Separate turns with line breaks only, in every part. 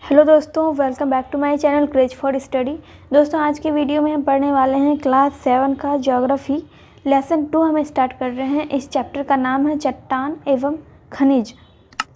Hello दोस्तों, welcome back to my channel Craze for Study. दोस्तों, आज के वीडियो में हम पढ़ने वाले हैं क्लास 7 का ज्योग्राफी लेसन 2 हम स्टार्ट कर रहे हैं। इस चैप्टर का नाम है चट्टान एवं खनिज।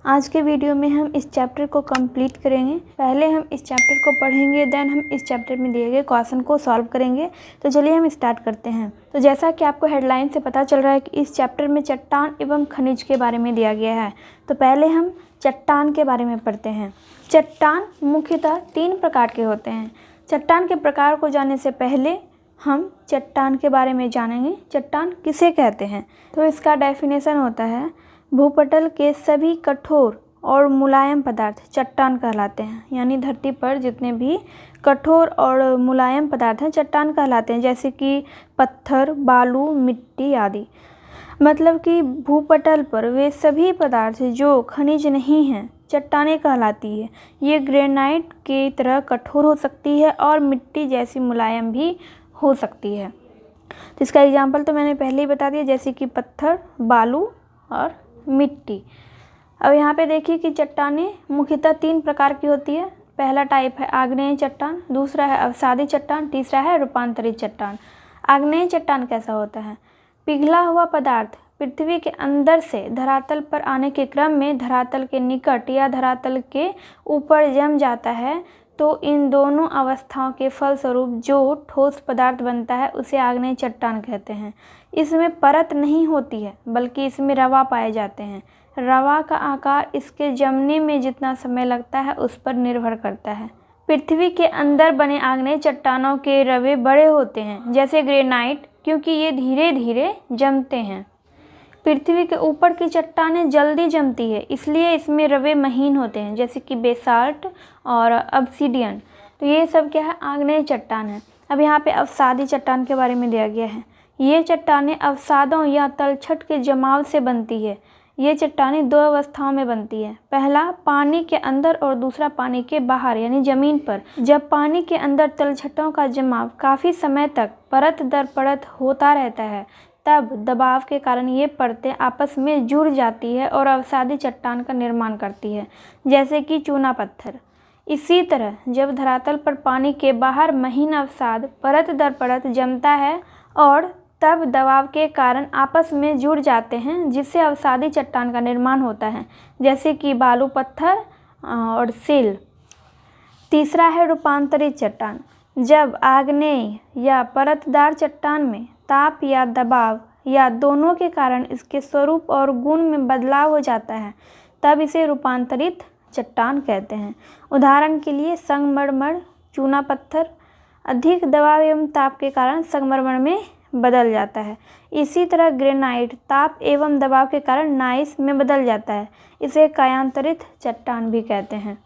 आज के वीडियो में हम इस चैप्टर को कंप्लीट करेंगे। पहले हम इस चैप्टर को पढ़ेंगे, देन हम इस चैप्टर में दिए गए क्वेश्चन को सॉल्व करेंगे। तो चलिए हम स्टार्ट करते हैं। तो जैसा कि आपको हेडलाइन से पता चल रहा है कि इस चैप्टर में चट्टान एवं खनिज के बारे में दिया गया है। तो पहले हम चट्टान के बारे में पढ़ते हैं। चट्टान मुख्यतः 3 प्रकार के होते हैं। चट्टान के प्रकार को जानने से पहले हम चट्टान के बारे में जानेंगे। चट्टान किसे कहते हैं? तो इसका डेफिनेशन होता है, भूपटल के सभी कठोर और मुलायम पदार्थ चट्टान कहलाते हैं। यानी धरती पर जितने भी कठोर और मुलायम पदार्थ हैं चट्टान कहलाते हैं, जैसे कि पत्थर, बालू, मिट्टी आदि। मतलब कि भूपटल पर वे सभी पदार्थ जो खनिज नहीं हैं चट्टानें कहलाती है। ये ग्रेनाइट की तरह कठोर हो सकती है और मिट्टी जैसी मुलायम भी हो सकती है। तो इसका एग्जाम्पल तो मैंने पहले ही बता दिया, जैसे कि पत्थर, बालू और मिट्टी। अब यहाँ पे देखिए कि चट्टानें मुख्यतः 3 प्रकार की होती है। पहला टाइप है आग्नेय चट्टान, दूसरा है अवसादी चट्टान, तीसरा है रूपांतरित चट्टान। आग्नेय चट्टान कैसा होता है? पिघला हुआ पदार्थ पृथ्वी के अंदर से धरातल पर आने के क्रम में धरातल के निकट या धरातल के ऊपर जम जाता है, तो इन दोनों अवस्थाओं के फलस्वरूप जो ठोस पदार्थ बनता है उसे आग्नेय चट्टान कहते हैं। इसमें परत नहीं होती है, बल्कि इसमें रवा पाए जाते हैं। रवा का आकार इसके जमने में जितना समय लगता है उस पर निर्भर करता है। पृथ्वी के अंदर बने आग्नेय चट्टानों के रवे बड़े होते हैं, जैसे ग्रेनाइट, क्योंकि ये धीरे धीरे जमते हैं। पृथ्वी के ऊपर की चट्टानें जल्दी जमती है, इसलिए इसमें रवे महीन होते हैं, जैसे कि बेसाल्ट और ऑब्सीडियन। तो ये सब क्या है? आग्नेय चट्टान है। अब यहाँ पे अवसादी चट्टान के बारे में दिया गया है। ये चट्टानें अवसादों या तलछट के जमाव से बनती है। ये चट्टानें 2 अवस्थाओं में बनती है। पहला पानी के अंदर और दूसरा पानी के बाहर यानी ज़मीन पर। जब पानी के अंदर तलछटों का जमाव काफ़ी समय तक परत दर परत होता रहता है, तब दबाव के कारण ये परतें आपस में जुड़ जाती है और अवसादी चट्टान का निर्माण करती है, जैसे कि चूना पत्थर। इसी तरह जब धरातल पर पानी के बाहर महीन अवसाद परत दर परत जमता है और तब दबाव के कारण आपस में जुड़ जाते हैं, जिससे अवसादी चट्टान का निर्माण होता है, जैसे कि बालू, पत्थर और सील। तीसरा है रूपांतरित चट्टान। जब आग्नेय या परतदार चट्टान में ताप या दबाव या दोनों के कारण इसके स्वरूप और गुण में बदलाव हो जाता है, तब इसे रूपांतरित चट्टान कहते हैं। उदाहरण के लिए संगमरमर, चूना पत्थर अधिक दबाव एवं ताप के कारण संगमरमर में बदल जाता है। इसी तरह ग्रेनाइट ताप एवं दबाव के कारण नाइस में बदल जाता है। इसे कायांतरित चट्टान भी कहते हैं।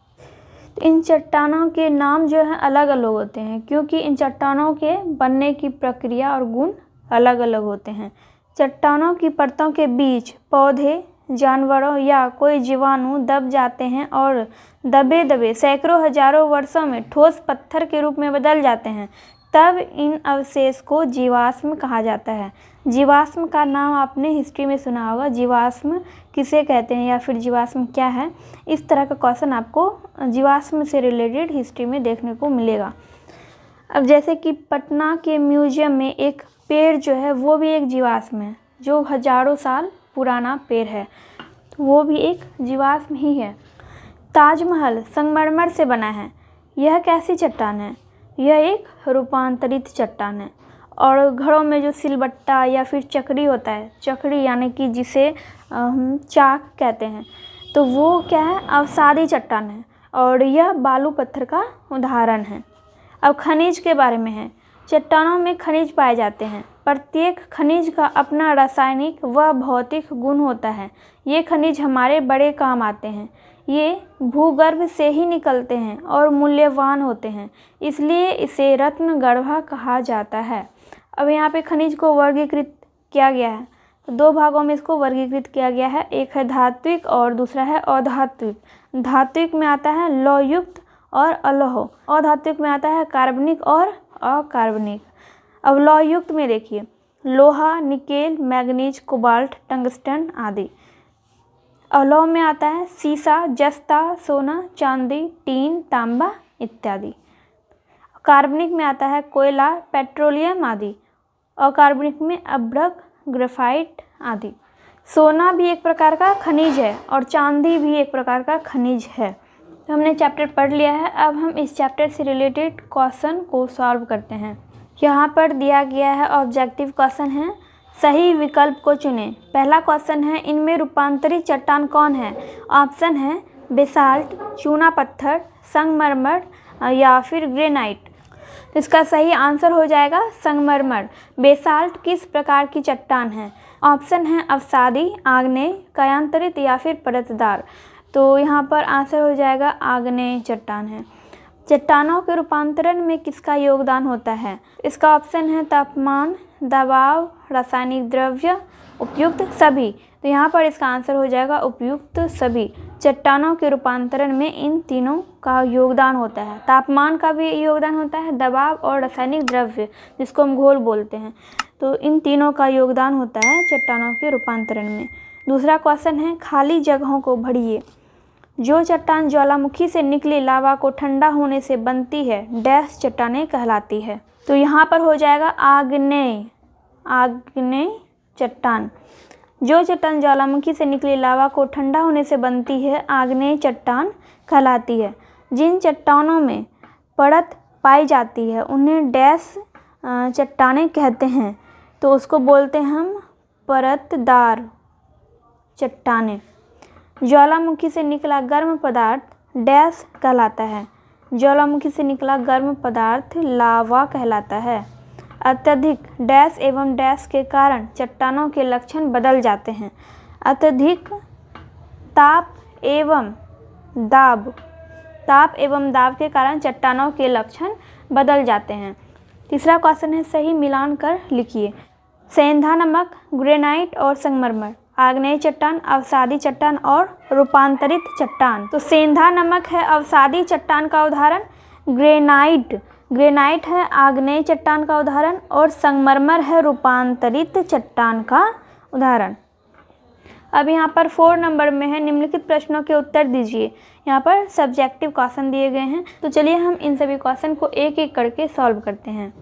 इन चट्टानों के नाम जो है अलग अलग होते हैं, क्योंकि इन चट्टानों के बनने की प्रक्रिया और गुण अलग अलग होते हैं। चट्टानों की परतों के बीच पौधे, जानवरों या कोई जीवाणु दब जाते हैं और दबे दबे सैकड़ों हजारों वर्षों में ठोस पत्थर के रूप में बदल जाते हैं। तब इन अवशेष को जीवाश्म कहा जाता है। जीवाश्म का नाम आपने हिस्ट्री में सुना होगा। जीवाश्म किसे कहते हैं या फिर जीवाश्म क्या है? इस तरह का क्वेश्चन आपको जीवाश्म से रिलेटेड हिस्ट्री में देखने को मिलेगा। अब जैसे कि पटना के म्यूजियम में एक पेड़ जो है वो भी एक जीवाश्म है, जो हजारों साल पुराना पेड़ है, तो वो भी एक जीवाश्म ही है। ताजमहल संगमरमर से बना है। यह कैसी चट्टान है? यह एक रूपांतरित चट्टान है। और घरों में जो सिलबट्टा या फिर चकरी होता है, चकरी यानी कि जिसे हम चाक कहते हैं, तो वो क्या है? अवसादी चट्टान है और यह बालू पत्थर का उदाहरण है। अब खनिज के बारे में है। चट्टानों में खनिज पाए जाते हैं। प्रत्येक खनिज का अपना रासायनिक व भौतिक गुण होता है। ये खनिज हमारे बड़े काम आते हैं। ये भूगर्भ से ही निकलते हैं और मूल्यवान होते हैं, इसलिए इसे रत्नगर्भा कहा जाता है। अब यहाँ पे खनिज को वर्गीकृत किया गया है, तो 2 भागों में इसको वर्गीकृत किया गया है। एक है धात्विक और दूसरा है अधात्विक। धात्विक में आता है लौहयुक्त और अलोह। अधात्विक में आता है कार्बनिक और अकार्बनिक। अब लौहयुक्त में देखिए लोहा, निकेल, मैग्नीज, कोबाल्ट, टंगस्टन आदि। अलौह में आता है सीसा, जस्ता, सोना, चांदी, टीन, तांबा इत्यादि। कार्बनिक में आता है कोयला, पेट्रोलियम आदि। अकार्बनिक में अभ्रक, ग्रेफाइट आदि। सोना भी एक प्रकार का खनिज है और चांदी भी एक प्रकार का खनिज है। तो हमने चैप्टर पढ़ लिया है। अब हम इस चैप्टर से रिलेटेड क्वेश्चन को सॉल्व करते हैं। यहाँ पर दिया गया है ऑब्जेक्टिव क्वेश्चन है, सही विकल्प को चुनें। पहला क्वेश्चन है, इनमें रूपांतरित चट्टान कौन है? ऑप्शन है बेसाल्ट, चूना पत्थर, संगमरमर या फिर ग्रेनाइट। इसका सही आंसर हो जाएगा संगमरमर। बेसाल्ट किस प्रकार की चट्टान है? ऑप्शन है अवसादी, आग्नेय, कायांतरित या फिर परतदार। तो यहाँ पर आंसर हो जाएगा आग्नेय चट्टान है। चट्टानों के रूपांतरण में किसका योगदान होता है? इसका ऑप्शन है तापमान, दबाव, रासायनिक द्रव्य, उपयुक्त सभी। तो यहाँ पर इसका आंसर हो जाएगा उपयुक्त सभी। चट्टानों के रूपांतरण में इन तीनों का योगदान होता है। तापमान का भी योगदान होता है, दबाव और रासायनिक द्रव्य जिसको हम घोल बोलते हैं। तो इन तीनों का योगदान होता है चट्टानों के रूपांतरण में। दूसरा क्वेश्चन है, खाली जगहों को भरिए। जो चट्टान ज्वालामुखी से निकली लावा को ठंडा होने से बनती है, डैश चट्टानें कहलाती है। तो यहाँ पर हो जाएगा आग्नेय चट्टान। जो चट्टान ज्वालामुखी से निकली लावा को ठंडा होने से बनती है, आग्नेय चट्टान कहलाती है। जिन चट्टानों में परत पाई जाती है उन्हें डैश चट्टानें कहते हैं। तो उसको बोलते हैं हम परतदार चट्टानें। ज्वालामुखी से निकला गर्म पदार्थ डैश कहलाता है। ज्वालामुखी से निकला गर्म पदार्थ लावा कहलाता है। अत्यधिक डैश एवं डैश के कारण चट्टानों के लक्षण बदल जाते हैं। अत्यधिक ताप एवं दाब के कारण चट्टानों के लक्षण बदल जाते हैं। तीसरा क्वेश्चन है, सही मिलान कर लिखिए। सेंधा नमक, ग्रेनाइट और संगमरमर, आग्नेय चट्टान, अवसादी चट्टान और रूपांतरित चट्टान। तो सेंधा नमक है अवसादी चट्टान का उदाहरण, ग्रेनाइट है आग्नेय चट्टान का उदाहरण और संगमरमर है रूपांतरित चट्टान का उदाहरण। अब यहाँ पर 4 नंबर में है, निम्नलिखित प्रश्नों के उत्तर दीजिए। यहाँ पर सब्जेक्टिव क्वेश्चन दिए गए हैं। तो चलिए हम इन सभी क्वेश्चन को एक एक करके सॉल्व करते हैं।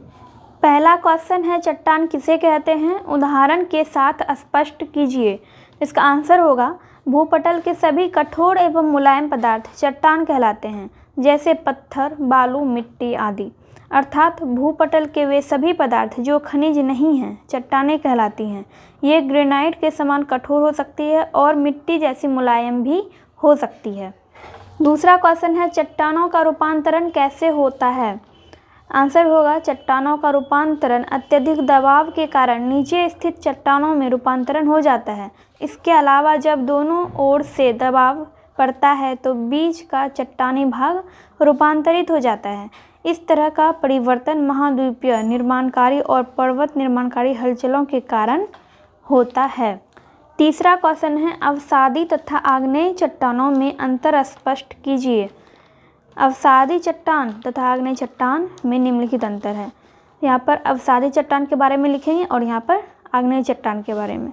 पहला क्वेश्चन है, चट्टान किसे कहते हैं? उदाहरण के साथ स्पष्ट कीजिए। इसका आंसर होगा भूपटल के सभी कठोर एवं मुलायम पदार्थ चट्टान कहलाते हैं, जैसे पत्थर, बालू, मिट्टी आदि। अर्थात भूपटल के वे सभी पदार्थ जो खनिज नहीं हैं चट्टानें कहलाती हैं। ये ग्रेनाइट के समान कठोर हो सकती है और मिट्टी जैसी मुलायम भी हो सकती है। दूसरा क्वेश्चन है, चट्टानों का रूपांतरण कैसे होता है? आंसर होगा चट्टानों का रूपांतरण अत्यधिक दबाव के कारण नीचे स्थित चट्टानों में रूपांतरण हो जाता है। इसके अलावा जब दोनों ओर से दबाव पड़ता है तो बीच का चट्टानी भाग रूपांतरित हो जाता है। इस तरह का परिवर्तन महाद्वीपीय निर्माणकारी और पर्वत निर्माणकारी हलचलों के कारण होता है। तीसरा क्वेश्चन है, अवसादी तथा आग्नेय चट्टानों में अंतर स्पष्ट कीजिए। अवसादी चट्टान तथा आग्नेय चट्टान में निम्नलिखित अंतर है। यहाँ पर अवसादी चट्टान के बारे में लिखेंगे और यहाँ पर आग्नेय चट्टान के बारे में।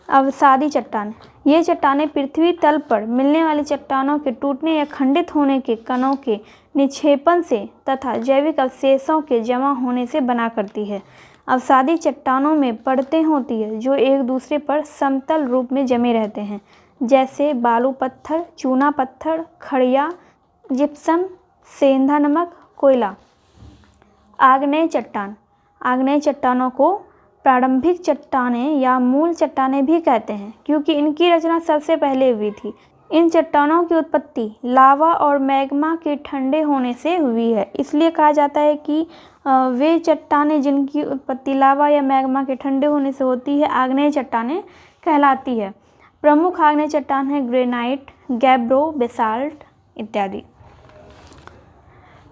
अवसादी चट्टान, ये चट्टानें पृथ्वी तल पर मिलने वाली चट्टानों के टूटने या खंडित होने के कणों के निक्षेपण से तथा जैविक अवशेषों के जमा होने से बना करती है। अवसादी चट्टानों में परतें होती है जो एक दूसरे पर समतल रूप में जमे रहते हैं, जैसे बालू पत्थर, चूना पत्थर, खड़िया, जिप्सम, सेंधा नमक, कोयला। आग्नेय चट्टान, आग्नेय चट्टानों को प्रारंभिक चट्टानें या मूल चट्टानें भी कहते हैं क्योंकि इनकी रचना सबसे पहले हुई थी। इन चट्टानों की उत्पत्ति लावा और मैग्मा के ठंडे होने से हुई है, इसलिए कहा जाता है कि वे चट्टानें जिनकी उत्पत्ति लावा या मैग्मा के ठंडे होने से होती है आग्नेय चट्टानें कहलाती है। प्रमुख आग्नेय चट्टान है ग्रेनाइट, गैब्रो, बेसाल्ट इत्यादि।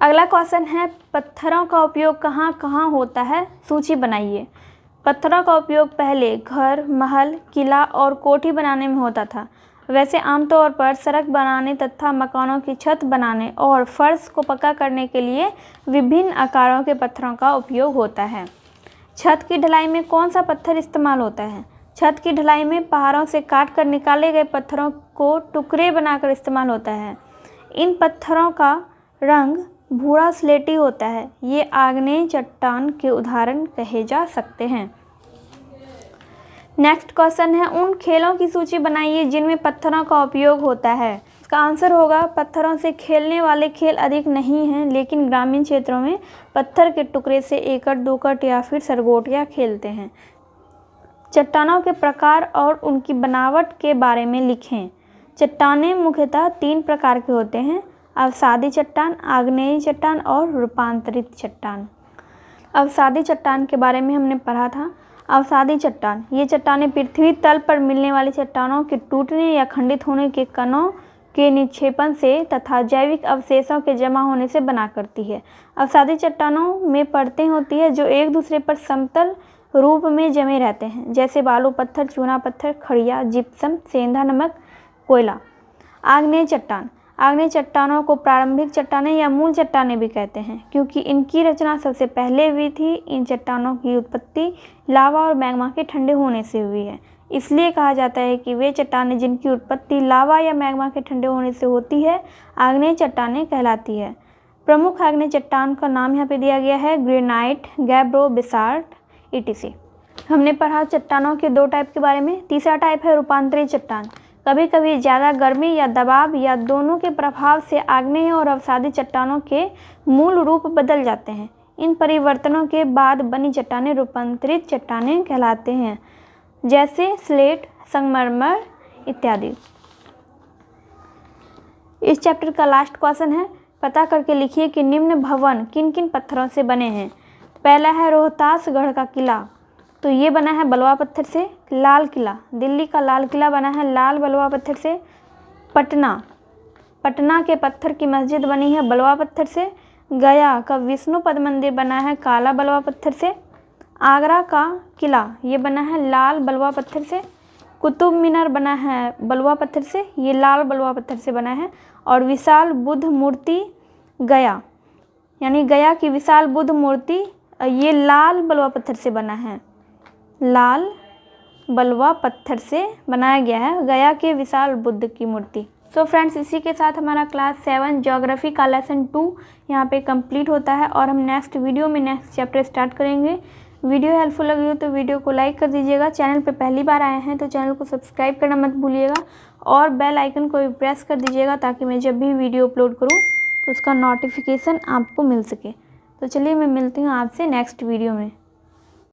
अगला क्वेश्चन है, पत्थरों का उपयोग कहाँ कहाँ होता है? सूची बनाइए। पत्थरों का उपयोग पहले घर, महल, किला और कोठी बनाने में होता था। वैसे आमतौर पर सड़क बनाने तथा मकानों की छत बनाने और फर्श को पक्का करने के लिए विभिन्न आकारों के पत्थरों का उपयोग होता है। छत की ढलाई में कौन सा पत्थर इस्तेमाल होता है? छत की ढलाई में पहाड़ों से काट कर निकाले गए पत्थरों को टुकड़े बनाकर इस्तेमाल होता है। इन पत्थरों का रंग भूरा स्लेटी होता है। ये आग्नेय चट्टान के उदाहरण कहे जा सकते हैं। नेक्स्ट क्वेश्चन है, उन खेलों की सूची बनाइए जिनमें पत्थरों का उपयोग होता है। इसका आंसर होगा, पत्थरों से खेलने वाले खेल अधिक नहीं हैं, लेकिन ग्रामीण क्षेत्रों में पत्थर के टुकड़े से एकट, दोकट या फिर सरगोटिया खेलते हैं। चट्टानों के प्रकार और उनकी बनावट के बारे में लिखें। चट्टानें मुख्यतः 3 प्रकार के होते हैं, अवसादी चट्टान, आग्नेयी चट्टान और रूपांतरित चट्टान। अवसादी चट्टान के बारे में हमने पढ़ा था। अवसादी चट्टान, ये चट्टानें पृथ्वी तल पर मिलने वाली चट्टानों के टूटने या खंडित होने के कणों के निक्षेपण से तथा जैविक अवशेषों के जमा होने से बना करती है। अवसादी चट्टानों में परतें होती है जो एक दूसरे पर समतल रूप में जमे रहते हैं, जैसे बालू पत्थर, चूना पत्थर, खड़िया, जिप्सम, सेंधा नमक, कोयला। आग्नेय चट्टान, आग्नेय चट्टानों को प्रारंभिक चट्टानें या मूल चट्टानें भी कहते हैं, क्योंकि इनकी रचना सबसे पहले हुई थी। इन चट्टानों की उत्पत्ति लावा और मैग्मा के ठंडे होने से हुई है। इसलिए कहा जाता है कि वे चट्टानें जिनकी उत्पत्ति लावा या मैग्मा के ठंडे होने से होती है, आग्नेय चट्टानें कहलाती है। प्रमुख आग्नेय चट्टान का नाम यहाँ पे दिया गया है, ग्रेनाइट, गैब्रो, बेसाल्ट, etc। हमने पढ़ा चट्टानों के 2 टाइप के बारे में। तीसरा टाइप है रूपांतरित चट्टान। कभी कभी ज़्यादा गर्मी या दबाव या दोनों के प्रभाव से आग्नेय और अवसादी चट्टानों के मूल रूप बदल जाते हैं। इन परिवर्तनों के बाद बनी चट्टानें रूपांतरित चट्टानें कहलाते हैं, जैसे स्लेट, संगमरमर इत्यादि। इस चैप्टर का लास्ट क्वेश्चन है, पता करके लिखिए कि निम्न भवन किन किन पत्थरों से बने हैं। पहला है रोहतासगढ़ का किला, तो ये बना है बलुआ पत्थर से। लाल किला, दिल्ली का लाल किला बना है लाल बलुआ पत्थर से। पटना के पत्थर की मस्जिद बनी है बलुआ पत्थर से। गया का विष्णुपद मंदिर बना है काला बलुआ पत्थर से। आगरा का किला ये बना है लाल बलुआ पत्थर से। कुतुब मीनार बना है बलुआ पत्थर से, ये लाल बलुआ पत्थर से बना है। और विशाल बुद्ध मूर्ति गया, यानी गया की विशाल बुद्ध मूर्ति ये लाल बलुआ पत्थर से बना है, लाल बलुआ पत्थर से बनाया गया है गया के विशाल बुद्ध की मूर्ति। सो फ्रेंड्स, इसी के साथ हमारा क्लास 7 ज्योग्राफी का लेसन 2 यहाँ पे कंप्लीट होता है और हम नेक्स्ट वीडियो में नेक्स्ट चैप्टर स्टार्ट करेंगे। वीडियो हेल्पफुल लगी हो तो वीडियो को लाइक कर दीजिएगा। चैनल पे पहली बार आए हैं तो चैनल को सब्सक्राइब करना मत भूलिएगा और बेल आइकन को भी प्रेस कर दीजिएगा, ताकि मैं जब भी वीडियो अपलोड करूँ तो उसका नोटिफिकेशन आपको मिल सके। तो चलिए, मैं मिलती हूँ आपसे नेक्स्ट वीडियो में।